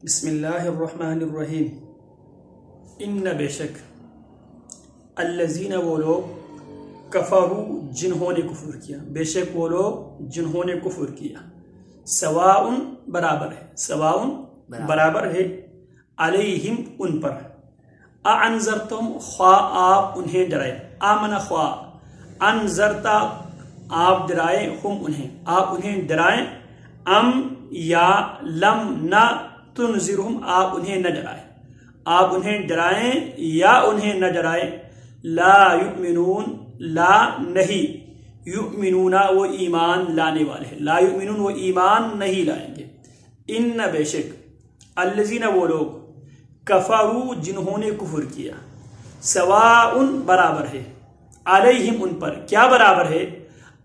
بسم اللہ الرحمن الرحیم۔ ان بے شک الذین وہ لوگ کفروا جنہوں نے کفر کیا، بے شک وہ لوگ جنہوں نے کفر کیا، سواء برابر ہے، سواء برابر ہے، علیہم ان پر، انذرتم خواہ آپ انہیں ڈرائے، آمن خواہ انذرتا آپ ڈرائے، ہم انہیں آپ انہیں ڈرائیں، ام یا لم نہ تنذرہم آپ انہیں نہ ڈرائیں، آپ انہیں ڈرائیں یا انہیں نہ ڈرائیں، لا یؤمنون لا نہیں، یؤمنون وہ ایمان لانے والے ہیں، لا یؤمنون وہ ایمان نہیں لائیں گے، ان بے شک الذین وہ لوگ کفروا جنہوں نے کفر کیا، سواء برابر ہے، علیہم ان پر، کیا برابر ہے،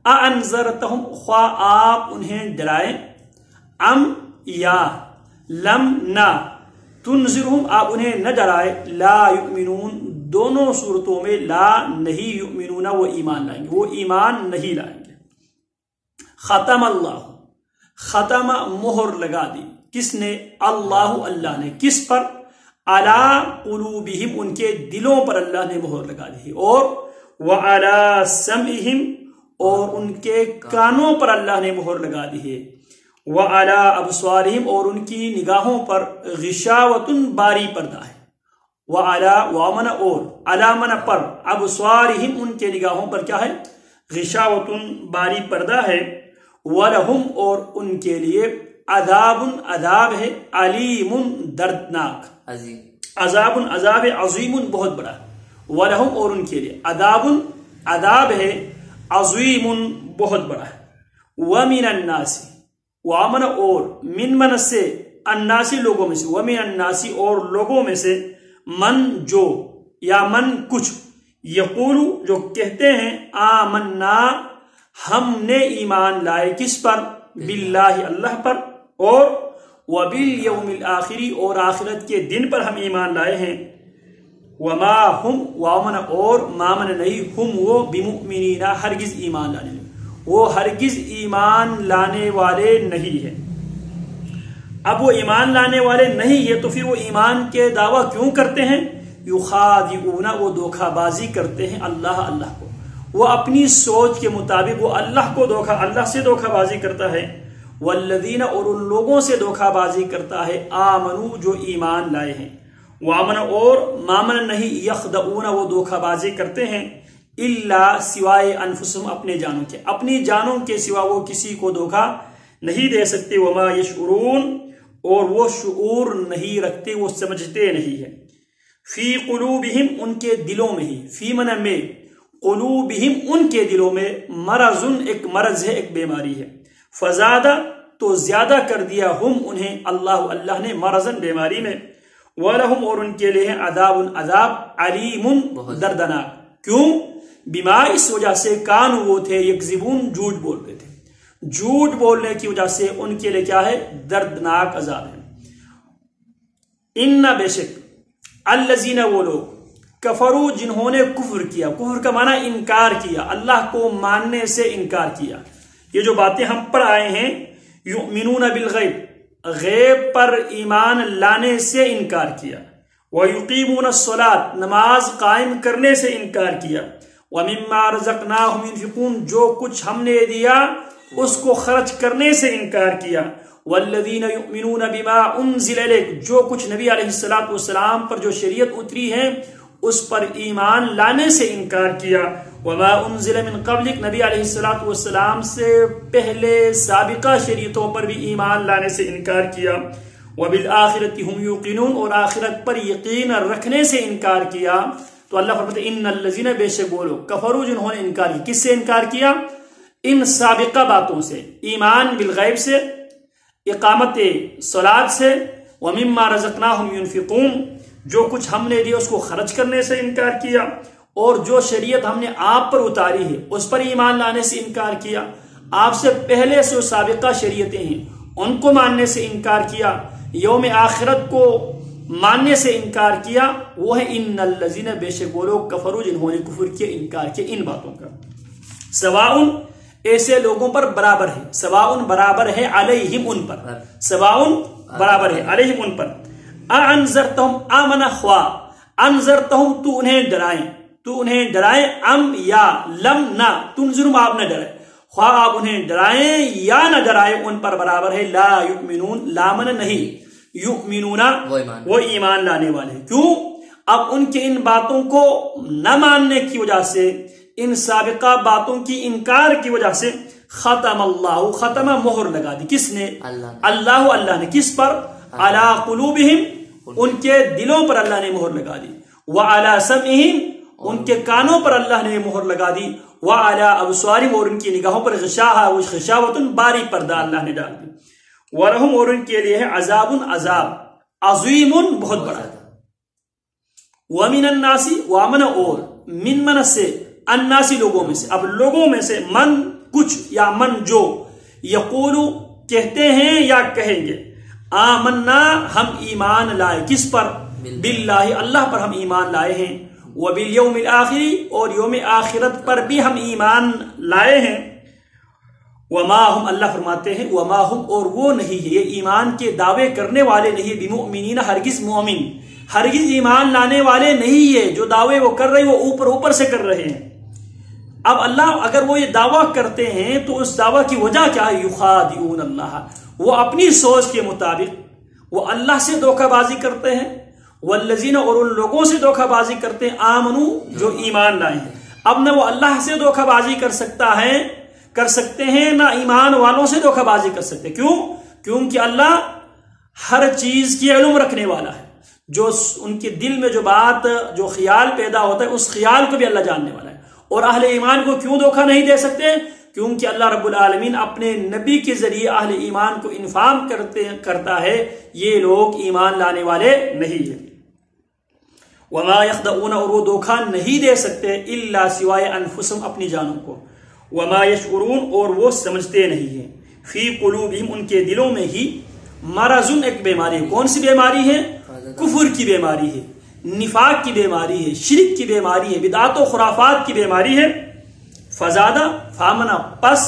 انذرتہم خواہ آپ انہیں ڈرائیں، ام یا لم نہ تنذرہم آپ انہیں نہ ڈرائے، لا یؤمنون دونوں صورتوں میں لا نہیں، یؤمنون وہ ایمان لائیں گے، وہ ایمان نہیں لائیں گے۔ ختم اللہ، ختم مہر لگا دی، کس نے؟ اللہ اللہ نے، کس پر؟ علی قلوبہم ان کے دلوں پر اللہ نے مہر لگا دی، اور وعلی سمعہم اور ان کے کانوں پر اللہ نے مہر لگا دی ہے، وعلی ابصارہم اور ان کی نگاہوں پر غشاوۃ باری پردہ ہے، وعلی وامن اور علامن پر، ابصارہم ان کے نگاہوں پر کیا ہے؟ غشاوۃ باری پردہ ہے، ولہم اور ان کے لیے عذاب عذاب ہے، علیم دردناک، عذاب عذاب عظیم بہت بڑا، ولہم اور ان کے لیے عذاب عذاب ہے، عظیم بہت بڑا ہے، ومن الناس وامن اور من سے، الناسی لوگوں میں سے، ومن الناس اور لوگوں میں سے، من جو یا من کچھ، یقول جو کہتے ہیں، آمنا ہم نے ایمان لائے، کس پر؟ باللہ اللہ پر، اور وبالیوم الآخری اور آخرت کے دن پر ہم ایمان لائے ہیں، وما ہم وامن اور مامن نہیں، ہم وہ بمؤمنین ہرگز ایمان لانے، وہ ہرگز ایمان لانے والے نہیں ہیں۔ اب وہ ایمان لانے والے نہیں ہے تو پھر وہ ایمان کے دعویٰ کیوں کرتے ہیں؟ یخادعون وہ دھوکہ بازی کرتے ہیں اللہ کو، وہ اپنی سوچ کے مطابق وہ اللہ سے دھوکہ بازی کرتا ہے، والذین اور ان لوگوں سے دھوکہ بازی کرتا ہے، آمنو جو ایمان لائے ہیں، وامن اور مامن نہیں، یخدعون وہ دھوکہ بازی کرتے ہیں، الا سوائے انفسہم اپنے جانوں کے، اپنی جانوں کے سوا وہ کسی کو دھوکہ نہیں دے سکتے، وما یشعرون اور وہ شعور نہیں رکھتے، وہ سمجھتے نہیں ہیں، فی قلوبہم ان کے دلوں میں ہی، فی من میں، قلوبہم ان کے دلوں میں، مرض ایک مرض ہے، ایک بیماری ہے، فزادہ تو زیادہ کر دیا ہم انہیں اللہ نے مرضن بیماری میں، ولہم اور ان کے لیے عذاب عذاب علیم دردناک، کیوں؟ بما اس وجہ سے کان وہ تھے، یکذبون جھوٹ بولتے تھے، جھوٹ بولنے کی وجہ سے ان کے لیے کیا ہے؟ دردناک عذاب ہے۔ ان بے شک الذین وہ لوگ کفروا جنہوں نے کفر کیا، کفر کا معنی انکار کیا، اللہ کو ماننے سے انکار کیا، یہ جو باتیں ہم پر آئے ہیں، یؤمنون بالغیب غیب پر ایمان لانے سے انکار کیا، وَيُقِيمُونَ الصَّلَاةَ نماز قائم کرنے سے انکار کیا، وَمِمَّا رَزَقْنَاهُمْ يُنْفِقُونَ جو کچھ ہم نے دیا اس کو خرچ کرنے سے انکار کیا، وَالَّذِينَ يُؤْمِنُونَ بِمَا أُنزِلَ إِلَيْكَ جو کچھ نبی علیہ السلام پر جو شریعت اتری ہے اس پر ایمان لانے سے انکار کیا، وَمَا أُنزِلَ مِن قَبْلِكَ نبی علیہ السلام سے پہلے سابقہ شریعتوں پر بھی ایمان لانے سے انکار کیا، وَبِالْآخِرَةِ هُمْ يُوقِنُونَ اور آخرت پر یقین رکھنے سے انکار کیا۔ تو اللہ فرماتے ہیں ان الذین بے شک وہ لوگ کفروا جنہوں نے انکار کیا، کس سے انکار کیا؟ ان سابقہ باتوں سے، ایمان بالغیب سے، اقامت صلاۃ سے، ومما رزقناہم ينفقون جو کچھ ہم نے دیا اس کو خرچ کرنے سے انکار کیا، اور جو شریعت ہم نے آپ پر اتاری ہے اس پر ایمان لانے سے انکار کیا، آپ سے پہلے سے سابقہ شریعتیں ہیں ان کو ماننے سے انکار کیا، یوم آخرت کو ماننے سے انکار کیا، وہ ہے ان الذین بے شک وہ لوگ کفروا جنہوں نے کفر کیا، انکار کیا ان باتوں کا، سواء ایسے لوگوں پر برابر ہے، سواؤن برابر ہے، علیہم ان پر، سواؤن برابر ہے، علیہم ان پر، انذرتہم آمن خوا، انذرتہم تو انہیں ڈرائیں، ام یا لم نہ تنذرم آپ نہ ڈرائیں، خواہ آپ انہیں ڈرائیں یا نہ ڈرائیں ان پر برابر ہے، لا یؤمنون لامن نہیں، یؤمنون وہ ایمان لانے والے ہیں۔ کیوں؟ اب ان کے ان باتوں کو نہ ماننے کی وجہ سے، ان سابقہ باتوں کی انکار کی وجہ سے، ختم اللہ، ختم مہر لگا دی، کس نے؟ اللہ نے، کس پر؟ علی قلوبہم، ان کے دلوں پر اللہ نے مہر لگا دی، وعلی سمعہم، ان کے کانوں پر اللہ نے مہر لگا دی، وعلی ابصارہم، اور ان کی نگاہوں پر غشاوۃ باری پردہ اللہ نے ڈال دی، ولہم، اور ان کے لیے ہے عذاب، عذاب عظیم بہت بڑا۔ ومن الناس، وامن اور، من سے، الناس لوگوں میں سے، اب لوگوں میں سے من کچھ یا من جو، یقول کہتے ہیں یا کہیں گے، آمنا ہم ایمان لائے، کس پر؟ باللہ اللہ پر ہم ایمان لائے ہیں، وبالیوم الآخر، اور یوم آخرت پر بھی ہم ایمان لائے ہیں، وما ہم، اللہ فرماتے ہیں وما ہم، اور وہ نہیں ہے، یہ ایمان کے دعوے کرنے والے نہیں، بمؤمنین، ہرگز مومن، ہرگز ایمان لانے والے نہیں ہے، جو دعوے وہ کر رہے ہیں وہ اوپر سے کر رہے ہیں۔ اب اللہ اگر وہ یہ دعویٰ کرتے ہیں تو اس دعویٰ کی وجہ کیا ہے؟ یخادعون اللہ، وہ اپنی سوچ کے مطابق وہ اللہ سے دھوکہ بازی کرتے ہیں، والذین، اور ان لوگوں سے دھوکہ بازی کرتے ہیں، آمنو، جو ایمان لائے ہیں۔ اب نہ وہ اللہ سے دھوکہ بازی کر سکتے ہیں، نہ ایمان والوں سے دھوکہ بازی کر سکتے ہیں۔ کیوں؟ کیونکہ اللہ ہر چیز کی علم رکھنے والا ہے، جو ان کے دل میں جو بات، جو خیال پیدا ہوتا ہے، اس خیال کو بھی اللہ جاننے والا ہے۔ اور اہل ایمان کو کیوں دھوکہ نہیں دے سکتے؟ کیونکہ اللہ رب العالمین اپنے نبی کے ذریعے اہل ایمان کو انفارم کرتا ہے یہ لوگ ایمان لانے والے نہیں ہیں۔ وما یخدعون، اور وہ دھوکہ نہیں دے سکتے، الا سوائے انفسہم، اپنی جانوں کو، وما یشعرون، اور وہ سمجھتے نہیں ہیں، فی قلوبہم، ان کے دلوں میں ہی، مرض، ایک بیماری ہے۔ کون سی بیماری ہے؟ کفر کی بیماری ہے، نفاق کی بیماری ہے، شرک کی بیماری ہے، بدعات و خرافات کی بیماری ہے۔ فزادہ، فامنا، پس،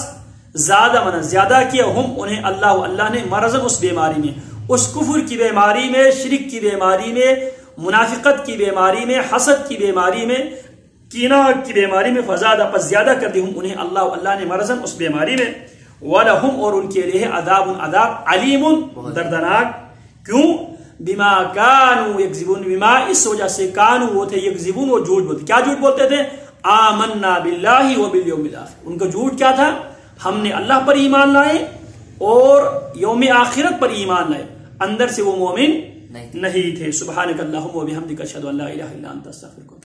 زیادہ منا زیادہ کیا، ہم انہیں، اللہ نے، مرضن، اس بیماری میں، اس کفر کی بیماری میں، شرک کی بیماری میں، منافقت کی بیماری میں، حسد کی بیماری میں، کینہ کی بیماری میں، فزادہ، پس زیادہ کر دی ہم انہیں، اللہ نے، مرضن، اس بیماری میں، وَلَهُمْ، اور ان کے لیے عذاب، عذاب علیم، دردناک۔ کیوں؟ بما کانوا یکذبون، بما، اس وجہ سے، کانوا، وہ تھے، یکذبون، وہ جھوٹ بولتے۔ کیا جھوٹ بولتے تھے؟ آمنا باللہ وبالیوم الآخر، ان کا جھوٹ کیا تھا؟ ہم نے اللہ پر ایمان لائے اور یوم آخرت پر ایمان لائے، اندر سے وہ مومن نہیں تھے۔ سبحانک اللہم وبحمدک، اشہد ان لا الہ الا انت، استغفرک۔